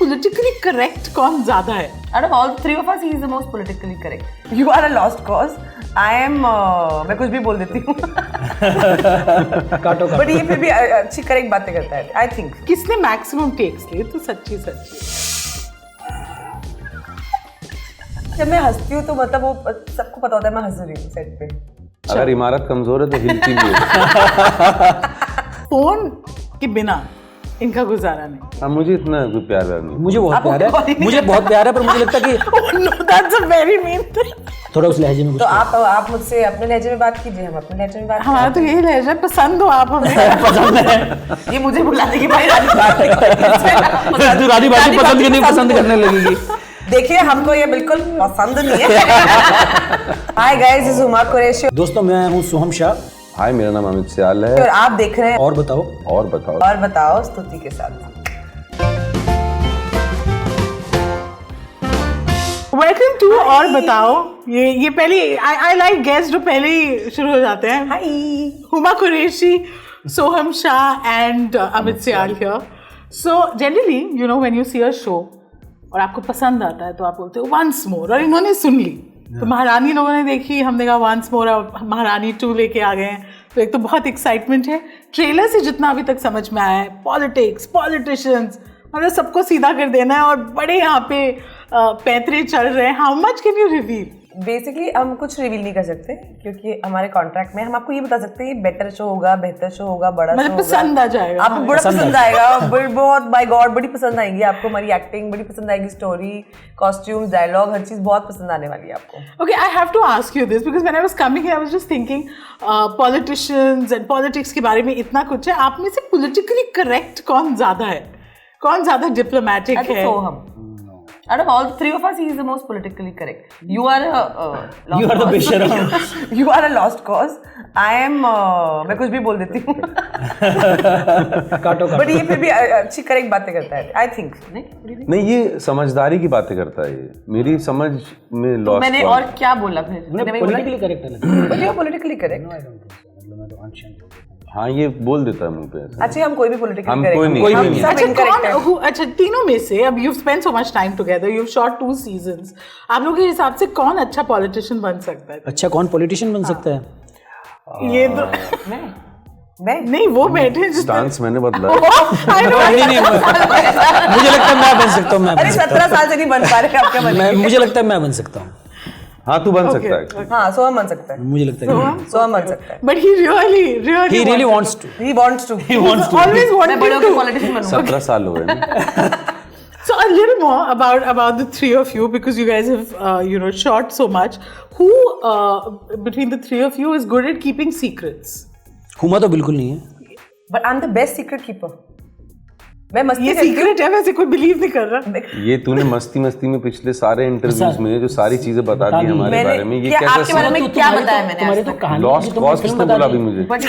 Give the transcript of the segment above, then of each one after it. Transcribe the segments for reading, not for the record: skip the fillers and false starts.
politically correct कौन ज्यादा है? Out of all three of us, he is the most politically correct. You are a lost cause. I am मैं कुछ भी बोल देती हूँ बट ये फिर भी अच्छी करेक्ट बातें करता है आई थिंक. किसने मैक्सिमम टेक्स लिए? तो सच्ची जब मैं हंसती हूँ तो मतलब वो सबको पता होता है मैं हंस रही हूँ सेट पे. अगर इमारत कमजोर है तो हिलती भी है. फोन के बिना इनका गुजारा नहीं. हाँ, मुझे इतना कोई प्यार नहीं. मुझे बहुत प्यार है, मुझे बहुत प्यार है, पर मुझे लगता है कि no, that's a very mean thing. थोड़ा उस लहजे में. तो आप मुझसे अपने लहजे में बात कीजिए, हम अपने लहजे में बात. हमारा तो यही लहजा पसंद हो आप हमें. पसंद है. ये मुझे बुलाने की भाई रानी बाजी पसंद करने लगेगी. देखिए हमको ये बिल्कुल पसंद नहीं है. Hi guys, this is Huma Qureshi. दोस्तों मैं हूँ सोहम शाह. हाय, मेरा नाम अमित सियाल है और आप देख रहे हैं और बताओ स्तुति के साथ. वेलकम टू और बताओ. ये पहले आई लाइक गेस्ट जो पहले ही शुरू हो जाते हैं. Hi, Huma Qureshi, Soham Shah and Amit Siyal here. So generally you know when you see a show और आपको पसंद आता है तो आप बोलते हो वंस मोर, और इन्होंने सुन ली. तो महारानी लोगों ने देखी, हमने कहा वंस मोर, महारानी 2 लेके आ गए हैं. तो एक तो बहुत एक्साइटमेंट है. ट्रेलर से जितना अभी तक समझ में आया है, पॉलिटिक्स, पॉलिटिशियंस, मतलब सबको सीधा कर देना है और बड़े यहाँ पे पैतरे चल रहे हैं. How much can you reveal? Basically हम कुछ रिवील नहीं कर सकते क्योंकि हमारे कॉन्ट्रैक्ट में हम आपको ये बता सकते हैं बेटर शो होगा, बेहतर शो होगा, बड़ा मतलब पसंद आ जाएगा आपको. बड़ा पसंद आएगा, बहुत बाय गॉड बड़ी पसंद आएगी आपको. हमारी एक्टिंग बड़ी पसंद आएगी, स्टोरी, कॉस्ट्यूम्स, डायलॉग, हर चीज बहुत पसंद आने वाली है आपको. Okay, I have to ask you this because when I was coming here, I was just thinking politicians and politics के बारे में इतना कुछ है. आप में से politically correct कौन ज्यादा है? कौन ज्यादा diplomatic है? सोहम. Out of all three of us, he is the most politically correct. You are the बेशरम. You are a lost cause. I am मैं कुछ भी बोल देती हूँ बट ये फिर भी अच्छी करेक्ट बातें करता है आई थिंक. नहीं, ये समझदारी की बातें करता है. ये मेरी समझ में लॉस्ट. मैंने और क्या बोला फिर? पॉलिटिकली करेक्ट है. Politically correct. हाँ, ये बोल देता है मुंह पे. अच्छा, हम कोई भी पॉलिटिकली हम करेक्ट कोई नहीं. अच्छा तीनों में से अब you've spent so much time together, you've shot 2 seasons. आप लोगों के हिसाब से कौन अच्छा पॉलिटिशियन बन सकता है? अच्छा, कौन पॉलिटिशियन बन सकता है? ये तो मैं नहीं, वो बैठे डांस मैंने बदला. नहीं, मुझे लगता है मैं बन सकता हूँ. अरे 17 साल से नहीं बन पा रहे आपके मन में. मुझे लगता है मैं बन सकता हूँ. हाँ, तू बन सकता है. हाँ, सोहम बन सकता है. मुझे लगता है सोहम बन सकता है. But he really wants to. He wants to. always wanted मैं बड़ों to. के पॉलिटिशियन बनूंगा. 17 साल हो गए. So a little more about the three of you because you guys have shot so much. Who between the three of you is good at keeping secrets? Huma तो बिल्कुल नहीं है. But I'm the best secret keeper. मैं मस्ती ये secret है, वैसे कोई बिलीव नहीं कर रहा. ये तूने मस्ती में पिछले सारे इंटरव्यूज में जो सारी चीजें बता दी हमारे बारे में, ये कैसा आपके बारे में क्या बताया मैंने? लॉस्ट कॉज किसने बोला अभी मुझे? बट ये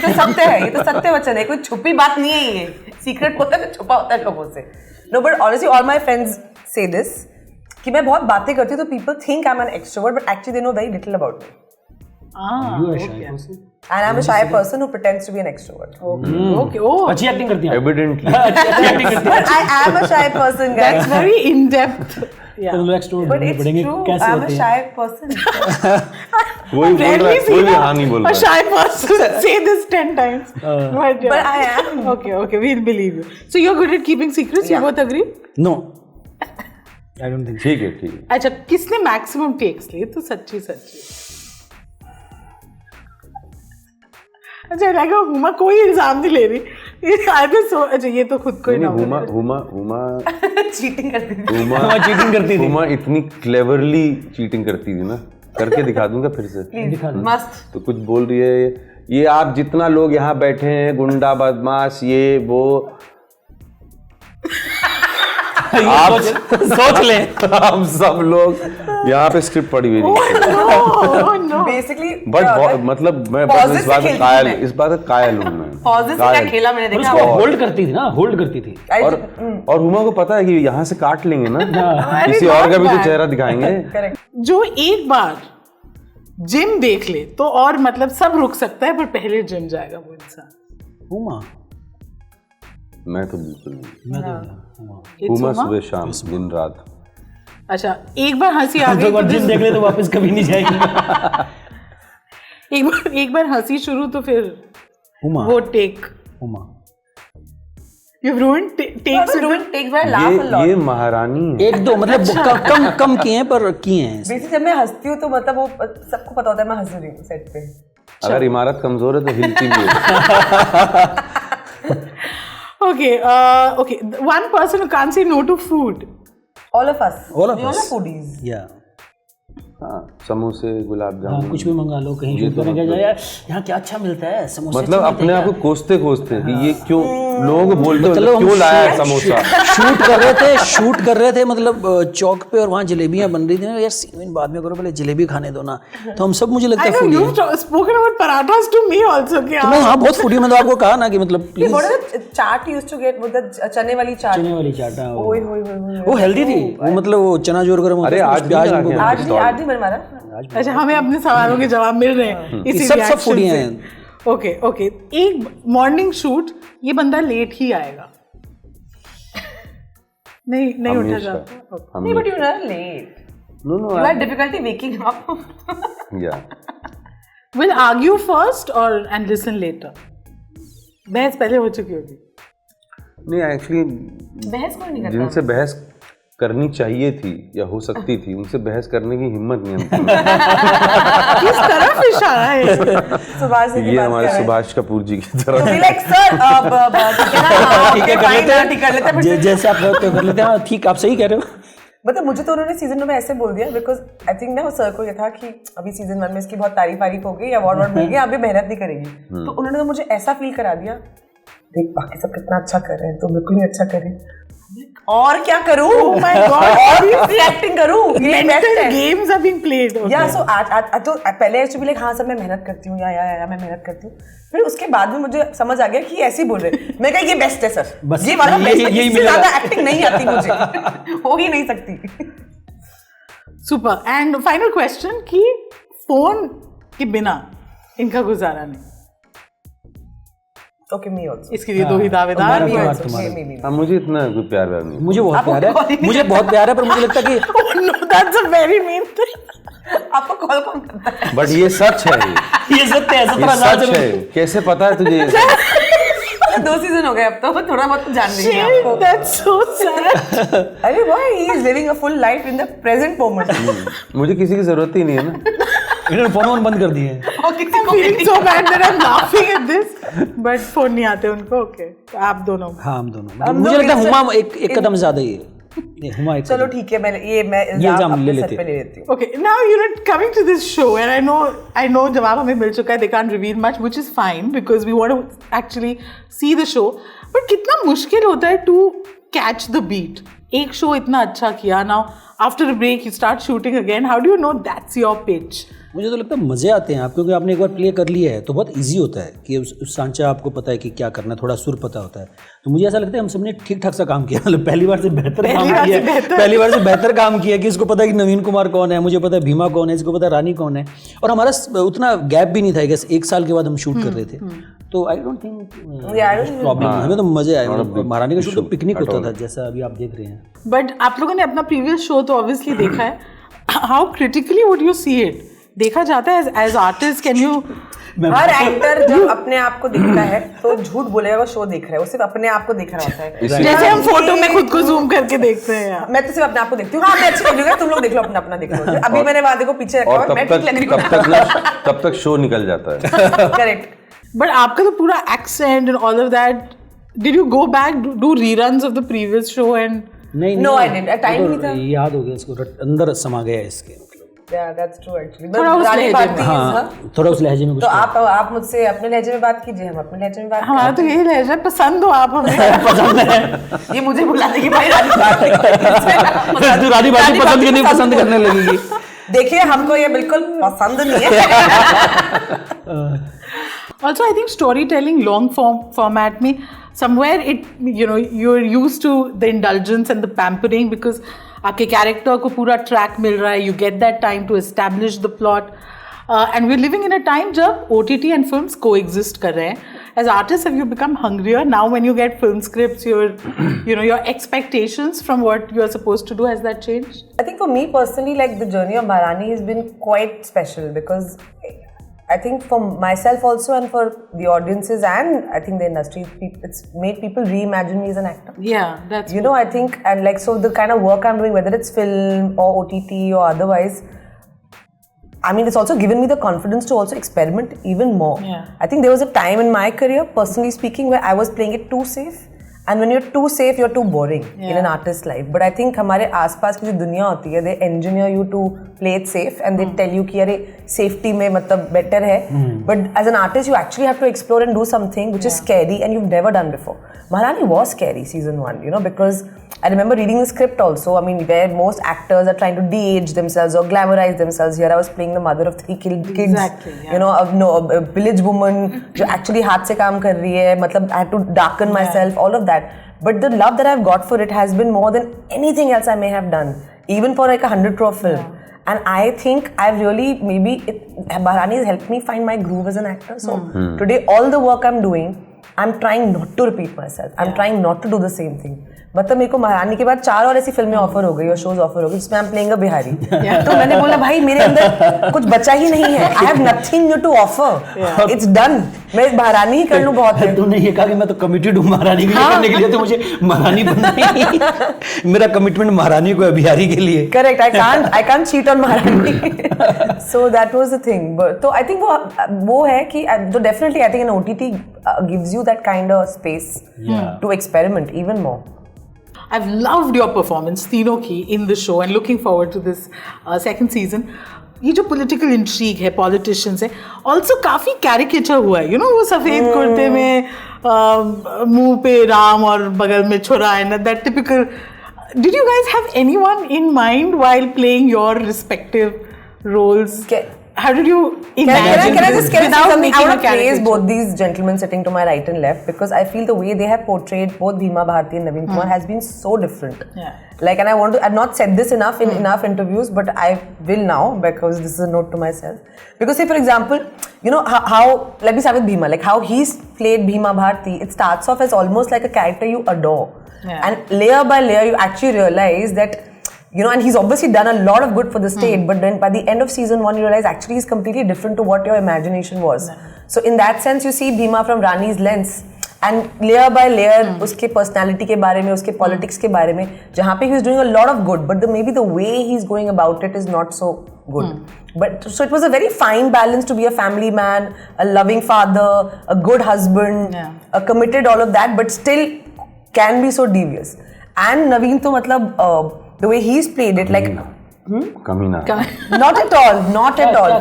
तो सत्य है, ये तो सत्य वचन है, कोई छुपी बात नहीं है. ये सीक्रेट होता है तो छुपा होता है लोगों से. No, but honestly all my friends say this कि मैं बहुत बातें करती हूँ तो people think I am an extrovert but actually they know very little about me. And I'm a shy person who pretends to be an extrovert. Okay. Oh. अच्छी acting करती है. Evidently. But I am a shy person, guys. That's very in depth. Yeah. But it's true. I'm a shy person. कोई बोल रहा है, कोई भी हाँ नहीं बोल रहा. A shy person. Say this 10 times. But I am. Okay, we'll believe you. So you're good at keeping secrets. You both agree? No. I don't think. ठीक है. अच्छा, किसने maximum takes लिए? तो सच्ची. अच्छा, लगा हुमा कोई इल्जाम नहीं ले रही. अच्छा, ये तो खुद को ही ना. हुमा चीटिंग करती थी. हुमा इतनी क्लेवरली चीटिंग करती थी ना. करके दिखा दूंगा फिर से. मस्त. तो कुछ बोल रही है ये आप जितना लोग यहाँ बैठे हैं, गुंडा बदमाश, ये वो, आप सोच लें हम सब लोग यहाँ पे स्क्रिप्ट पढ़ी हुई. बेसिकली बट मतलब मैं इस बात का कायल हूँ मैं. पॉजेस का खेला मैंने देखा. होल्ड करती थी. और हुमा को पता है कि यहाँ से काट लेंगे ना, किसी और का भी तो चेहरा दिखाएंगे. जो एक बार जिम देख ले तो और मतलब सब रुक सकता है, पर पहले जिम जाएगा वो इंसान. हुमा मैं तो बिल्कुल नहीं। मैं तो It's हुमा Uma? सुबह शाम दिन रात। अच्छा, एक बार हंसी आ हम तो गई एक बार जिम देख ले तो वापस कभी नहीं जाएंगे। एक बार हंसी शुरू तो फिर हुमा वो take Huma you ruined takes takes where I laugh a lot. ये महारानी है। एक दो मतलब कम किए हैं पर किए हैं। बेसिकली जब मैं हंसती हूँ तो मतलब वो सबको पता होता है मैं हंस रही हूँ सेट पे। अगर इमारत कमजोर है तो हिलती भी है। Okay, one person who can't say no to food. All of us. All of We all us. are foodies. या हाँ, समोसे गुलाब हाँ, जामुन कुछ भी मंगा लो कहीं शूट करने गया यार यहाँ क्या अच्छा मिलता है समोसे मतलब अच्छे अपने आप को कोसते कोसते कि ये क्यों लोगों को बोलते हो मतलब हम क्यों लाया है समोसा। शूट कर रहे थे मतलब चौक पे और वहाँ जलेबियाँ बन रही थी ना यार सीन बाद में करो पहले जलेबी खाने दो ना तो हम सब मुझे लगता I है know foodie you've spoken about parathas to me also. तो मैं हाँ बहुत फूडी मैं तो आपको कहा ना कि मतलब please What is the chaat you used to get with the चने वाली चाट? चने वाली चाटा ओए होए होए। वो हेल्दी थी वो मतलब वो चना जोर गरम अरे आज भी प्याज लगा के आज नहीं बन मारा। अच्छा, हमें अपने सवालों के जवाब मिल रहे हैं इसी सब reaction फूडी से। हैं। ओके, एक मॉर्निंग शूट ये बंदा लेट ही आएगा। नहीं उठेगा। नहीं but you're not late. No You had difficulty waking up. या Will argue first or and listen later. बहस पहले हो चुकी होगी। नहीं एक्चुअली बहस कोई नहीं करता। जिनसे बहस करनी चाहिए थी या हो सकती थी उनसे बहस करने की हिम्मत नहीं हमको। किस तरफ इशारा है? सुभाष जी की ये बात हमारे कर रहे हैं। सुभाष कपूर जी की तो तरह। be like sir ठीक है कर लेते ठीक कर लेते हैं हैं जैसे आप तो कर लेते हैं हाँ, ठीक आप सही कह रहे हो मतलब मुझे तो उन्होंने सीजन में ऐसे बोल दिया बिकॉज आई थिंक ना वो सर को ये था कि अभी सीजन 1 में इसकी बहुत तारीफ हो गई अवार्ड मिल गया अभी मेहनत नहीं करेगी तो उन्होंने तो मुझे ऐसा फील करा दिया देख बाकी सब कितना अच्छा कर रहे हैं तो बिल्कुल नहीं अच्छा करे और क्या करूं my God. और भी एक्टिंग करूं ये बेस्ट Mental है games are being played. Okay. या सो आज तो पहले ऐसे भी लाइक हाँ सर मैं मेहनत करती हूँ या मैं मेहनत करती हूँ फिर उसके बाद में मुझे समझ आ गया कि ऐसे ही बोल रहे मैं कहा ये बेस्ट है सर बस ये वाला यही- बेस्ट है यही इससे मिलेगा। ज्यादा एक्टिंग नहीं आती मुझे हो ही नहीं सकती Super. And final question कि फोन के बिना इनका गुजारा नहीं। ओके मी आल्सो इसके लिए दो ही दावेदार हमारा भी तो हैं। बात तुम्हारा हाँ मुझे इतना कोई प्यार नहीं। मुझे बहुत आपको प्यार है कॉल ही नहीं मुझे बहुत प्यार है पर मुझे लगता है कि Oh no, that's a very mean thing. आपको कॉल कौन करता है बट ये सच है ये सत्य है ये सच है कैसे पता है तुझे ये सच? 2 सीजन हो गए अब तो थोड़ा बहुत तो जान लेंगे Shit, आपको that's so sad. अरे भाई he is living a full life in the present moment मुझे किसी की जरूरत ही नहीं है ना। इन्होंने फोन बंद कर दिए हैं और किसी I'm को feeling so bad that I'm laughing at this. But phone नहीं आते उनको. Okay. तो आप दोनों. हाँ हम दोनों हम मुझे लोग लगता है इससे- हुमा एक कदम ज्यादा ही है हुमा एक चलो कदम। ठीक है मैं ये इल्जाम अपने ले सर लेते पे ले लेती हूँ Okay, now coming to this show, and I know जवाब हमें मिल चुका है. They can't reveal much, which is fine because we want to actually see the show. But कितना मुश्किल होता है to catch the beat. एक शो इतना अच्छा किया now after a break you start shooting again. How do you know that's your pitch? मुझे तो लगता है मजे आते हैं आप क्योंकि आपने एक बार प्ले कर लिया है तो बहुत इजी होता है कि उस सांचा आपको पता है कि क्या करना है थोड़ा सुर पता होता है तो मुझे ऐसा लगता है हम सबने ठीक ठाक सा काम किया मतलब पहली बार से बेहतर काम किया कि इसको पता है कि नवीन कुमार कौन है मुझे पता है भीमा कौन है इसको पता है रानी कौन है और हमारा उतना गैप भी नहीं था कि 1 साल के बाद हम शूट कर रहे थे तो आई डोंट थिंक प्रॉब्लम हमें तो मजे आए महारानी का शूट तो पिकनिक होता था जैसा अभी आप देख रहे हैं बट आप लोगों ने अपना प्रीवियस शो तो ऑब्वियसली देखा है. How critically would you see it? देखा जाता है एज आर्टिस्ट? कैन यू हर एक्टर जब अपने आप को देखता है तो झूठ बोलेगा वो शो देख रहा है वो सिर्फ अपने आप को देख रहा होता है जैसे हम फोटो में खुद को जूम करके देखते हैं यार. मैं तो सिर्फ अपने आप को देखती हूँ हाँ मैं अच्छी लग रही हूँ तुम लोग देख लो अपना देख लो अभी मैंने वादे को पीछे रखा और हुआ है, मैं ठीक लग रही हूँ तब तक शो निकल जाता है। करेक्ट But आपका तो पूरा accent and all of that. Did you go back do reruns of the previous show and? नहीं No, I didn't. Time नहीं था। याद हो गया इसको अंदर समा गया है इसके मतलब Yeah, that's true actually. थोड़ा उस रानी लहजे बात में, थी, हाँ थोड़ा उस लहजे में कुछ तो आप मुझसे अपने लहजे में बात कीजिए हम अपने लहजे में बात हमारा तो यही लहजा है, पसंद हो आप हमें. करें। ये मुझे बुला देगी भाई रानी बात तू रानी बाजी पसंद करनी पसंद करने लगेगी देखिए हमको ये बिल्कुल पसंद नहीं है Also, I think storytelling long format में somewhere it you're used to the indulgence and the pampering because आपके character को पूरा track मिल रहा है. You get that time to establish the plot. And we're living in a time जब OTT and films coexist कर रहे हैं. As artists, have you become hungrier now when you get film scripts? Your expectations from what you're supposed to do, has that changed? I think for me personally, like the journey of Maharani has been quite special because I think for myself also and for the audiences and I think the industry, it's made people reimagine me as an actor. Yeah, that's I think, and like, so the kind of work I'm doing, whether it's film or OTT or otherwise, I mean, it's also given me the confidence to also experiment even more. Yeah. I think there was a time in my career, personally speaking, where I was playing it too safe. And when you're too safe, you're too boring in an artist's life. But I think हमारे आसपास की जो दुनिया होती है, they engineer you to play it safe and they tell you कि अरे safety में मतलब better है. But as an artist, you actually have to explore and do something which is scary and you've never done before. Maharani was scary season 1, because I remember reading the script also. I mean, where most actors are trying to de-age themselves or glamorize themselves. Here I was playing the mother of 3 kids. Exactly, yeah. A village woman जो actually हाथ से काम कर रही है. मतलब I had to darken myself, all of that. But the love that I've got for it has been more than anything else I may have done, even for like 100 crore film. Yeah. And I think I've really, Maharani has helped me find my groove as an actor. So today, all the work I'm doing, I'm trying not to repeat myself. I'm trying not to do the same thing. मतलब मेरे को महारानी के बाद 4 और ऐसी फिल्में offer हो गई और शोज ऑफर हो गए जिसमें I'm playing a बिहारी. तो मैंने बोला भाई मेरे अंदर कुछ बचा ही नहीं है. I have nothing new to offer. It's done. मैं महारानी ही कर लूँ बहुत है. तूने ये कहा कि मैं तो कमिटेड हूँ महारानी के लिए करने के लिए, तो मुझे महारानी बनना ही. मेरा कमिटमेंट महारानी को है, बिहारी के लिए. Correct. I can't cheat on महारानी. So that was the thing. But तो I think वो है कि तो definitely I think an OTT gives you that kind of space to experiment even more. I've loved your performance, तीनों की, in the show and looking forward to this second season. ये जो political intrigue है, politicians है, also काफी caricature हुआ है. वो सफेद कुर्ते में मुंह पे राम और बगल में छुरा, and that typical. Did you guys have anyone in mind while playing your respective roles? How did you imagine? Can I just say something? I want to praise caricature? both these gentlemen sitting to my right and left because I feel the way they have portrayed both Bhima Bharti and Naveen Kumar has been so different. Yeah. Like, and I've not said this enough in enough interviews, but I will now because this is a note to myself. Because say for example, how let me start with Bhima. Like how he's played Bhima Bharti, it starts off as almost like a character you adore, and layer by layer you actually realize that. And he's obviously done a lot of good for the state, but then by the end of season 1, you realize actually he's completely different to what your imagination was. So in that sense, you see Bhima from Rani's lens, and layer by layer, उसके personality के बारे में, उसके politics के बारे में, जहाँ पे he's doing a lot of good, but maybe the way he's going about it is not so good. But so it was a very fine balance to be a family man, a loving father, a good husband, a committed all of that, but still can be so devious. And Naveen तो मतलब the way he's played it, like Kamina. not at all.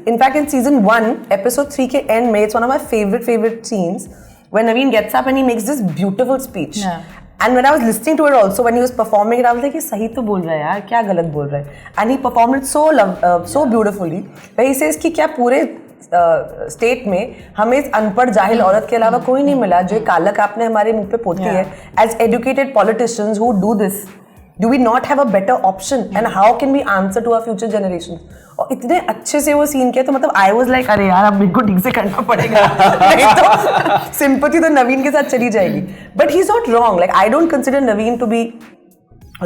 In fact, in season 1, episode 3 के end में, it's one of my favorite scenes when Naveen gets up and he makes this beautiful speech. Yeah. And when I was listening to it also, when he was performing it, I was like, ये सही तो बोल रहा है यार, क्या गलत बोल रहा है? And he performed it so beautifully. Where he says कि क्या पूरे स्टेट में हमें अनपढ़ जाहिल औरत के अलावा कोई नहीं मिला जो कालक आपने हमारे मुंह पे पोती है. As educated politicians who do this, do we not have a better option? And how can we answer to our future generations? और इतने अच्छे से वो सीन किया तो मतलब I was like अरे यार अब मेरे को ठीक से करना पड़ेगा. नहीं तो sympathy तो नवीन के साथ चली जाएगी. But he's not wrong. Like I don't consider Naveen to be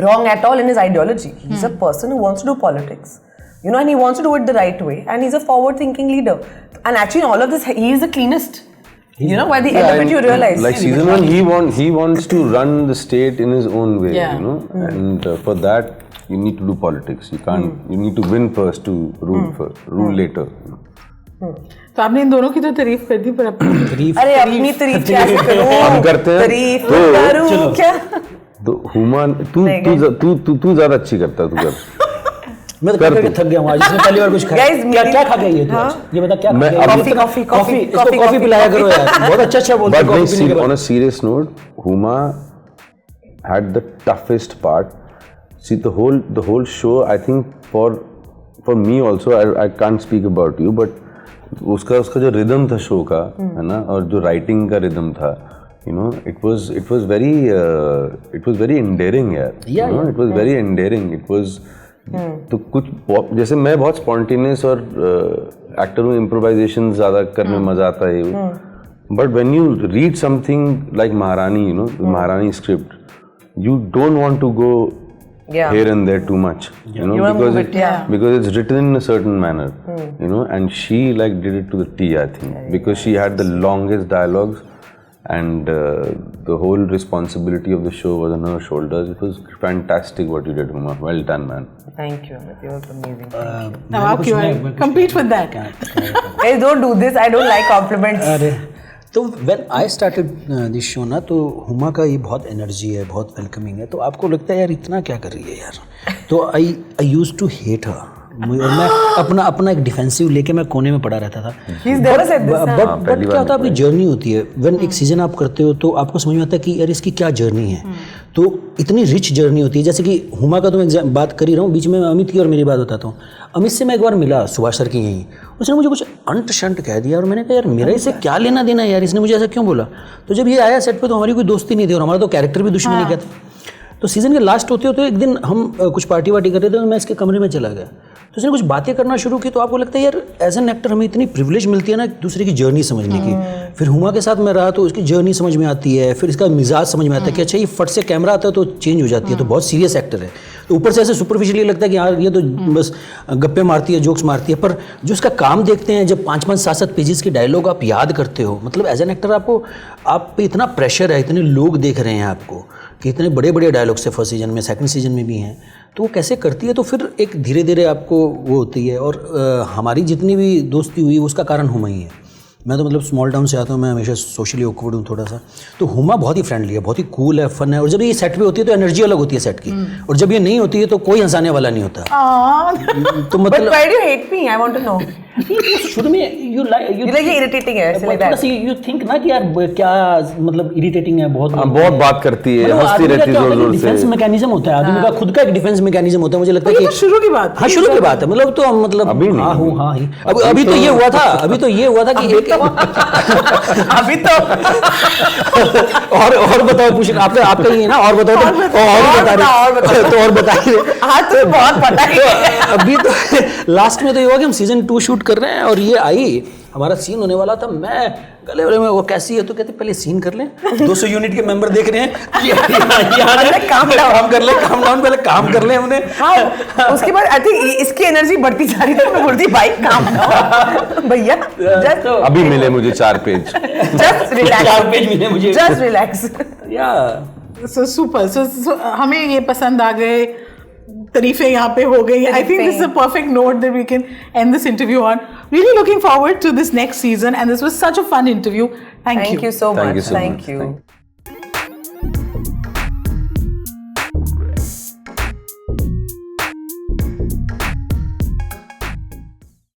wrong at all in his ideology. He's a person who wants to do politics. And he wants to do it the right way, and he's a forward-thinking leader. And actually, in all of this, he is the cleanest. By the end of it, you realize. Like season 1, he wants to run the state in his own way, and for that you need to do politics. You can't. You need to win first to rule later. तो आपने इन दोनों की तो तारीफ कर दी, पर अपनी अरे अपनी तारीफ क्या करूं? हम करते हैं. तारीफ करूं क्या? तो हुमा तू ज़्यादा अच्छी करता तू कर. मैं तो करके थक गया हूँ आज. इसने पहली बार कुछ खाया. क्या खा गया ये तू आज? ये बता क्या खा गया? कॉफी पिलाया करो यार. बहुत अच्छा बोलते हैं कॉफी पीने के बाद. On a serious note, Huma had the toughest part. See the whole show. I think for me also, I can't speak about you, but उसका जो rhythm था show का, है ना, और जो writing का rhythm था, it was very endearing यार. It was very endearing. It was तो कुछ जैसे मैं बहुत स्पॉन्टेनियस और एक्टर हूँ, इम्प्रोवाइजेशन ज़्यादा करने में मज़ा आता है, but when you read something like महारानी, यू नो, महारानी script, you don't want to go here and there too much, you know, because it's written in a certain manner, you know, and she like did it to the T, I think, because she had the longest dialogues, and the whole responsibility of the show was on her shoulders. It was fantastic what you did, Huma. Well done, man. Thank you, Amit. You were amazing. Now how can I compete with that? Hey, don't do this. I don't like compliments. अरे तो when I started this show ना, तो हुमा का ये बहुत energy है, बहुत welcoming है, तो आपको लगता है यार इतना क्या कर रही है यार, तो I used to hate her, और मैं अपना एक डिफेंसिव लेके मैं कोने में पड़ा रहता था। बट क्या होता है, आपकी जर्नी होती है, व्हेन एक सीजन आप करते हो तो आपको समझ में आता है कि यार इसकी क्या जर्नी है, तो इतनी रिच जर्नी होती है। जैसे कि हुमा का तो मैं बात कर ही रहा हूँ, बीच में अमित की और मेरी बात बताता हूँ। अमित से मैं एक बार मिला सुभाष सर की यहीं, उसने मुझे कुछ अंट शंट कह दिया और मैंने कहा यार मेरा इससे क्या लेना देना है यार, इसने मुझे ऐसा क्यों बोला। तो जब ये आया सेट पे तो हमारी कोई दोस्ती नहीं थी और हमारा तो कैरेक्टर भी दुश्मनी का था। तो सीज़न के लास्ट होते होते एक दिन हम कुछ पार्टी वार्टी कर रहे थे और मैं इसके कमरे में चला गया, तो उसने कुछ बातें करना शुरू की। तो आपको लगता है यार एज एन एक्टर हमें इतनी प्रिविलेज मिलती है ना दूसरे की जर्नी समझने की। फिर हुमा के साथ मैं रहा तो उसकी जर्नी समझ में आती है, फिर इसका मिजाज समझ में आता है कि अच्छा ये फट से कैमरा आता है तो चेंज हो जाती है, तो बहुत सीरियस एक्टर है। तो ऊपर से ऐसे सुपरफिशियली लगता है कि यार ये तो बस गप्पे मारती है, जोक्स मारती है, पर जो उसका काम देखते हैं, जब 5-5, 7-7 पेजेस के डायलॉग आप याद करते हो, मतलब एज एन एक्टर आपको आप पे इतना प्रेशर है, इतने लोग देख रहे हैं आपको कि इतने बड़े बड़े डायलॉग्स है फर्स्ट सीजन में, सेकंड सीजन में भी हैं, तो वो कैसे करती है, तो फिर एक धीरे धीरे आपको वो होती है। और हमारी जितनी भी दोस्ती हुई उसका कारण हुमा ही है। मैं तो मतलब स्मॉल टाउन से आता हूँ, मैं हमेशा सोशली ऑकवर्ड हूँ थोड़ा सा, तो हुमा बहुत ही फ्रेंडली है, बहुत ही कूल है, फन है, और जब ये सेट पे होती है तो एनर्जी अलग होती है सेट की, और जब ये नहीं होती है तो कोई हंसाने वाला नहीं होता। तो But मतलब why do you hate me? I want to know. शुरू में you like ये irritating है, ऐसे like that. you think ना कि यार क्या मतलब इरिटेटिंग है बहुत, बहुत बात करती है, हंसती रहती है जोर जोर से। डिफेंस मैकेनिज्म होता है आदमी का, खुद का एक डिफेंस मैकेनिज्म होता है। मुझे लगता है कि शुरू की बात, हाँ शुरू की बात है, मतलब तो मतलब हाँ हूँ हाँ ही, अभी तो ये हुआ था, अभी तो ये हुआ था कि अभी तो और बताओ, पूछ आपका ये ना, और बताओ तो और बताइए। हाँ तो बहुत पता है। अभी तो लास्ट में तो ये हुआ कि हम सीजन 2 शूट कर रहे हैं और ये आई, हमारा सीन होने वाला था, मैं गले वाले में वो कैसी है, तो कहते पहले सीन कर लें, 200 यूनिट के मेंबर देख रहे हैं, काम कर ले, काम डाउन, पहले काम कर ले हमने। हाँ, उसके बाद आई थिंक इसकी एनर्जी बढ़ती जा रही थी, मैं बोलती भाई काम डाउन भैया, जस्ट अभी मिले मुझे 4 पेज, जस्ट रिलैक्स, 4 पेज मिले मुझे, जस्ट रिलैक्स। या so super, so हमें ये पसंद आ गए, तारीफें यहाँ पे हो गई। I think this is a perfect note that we can end this interview on. Really looking forward to this next season, and this was such a fun interview. Thank you. Thank you so much. Thank you so Thank much. you.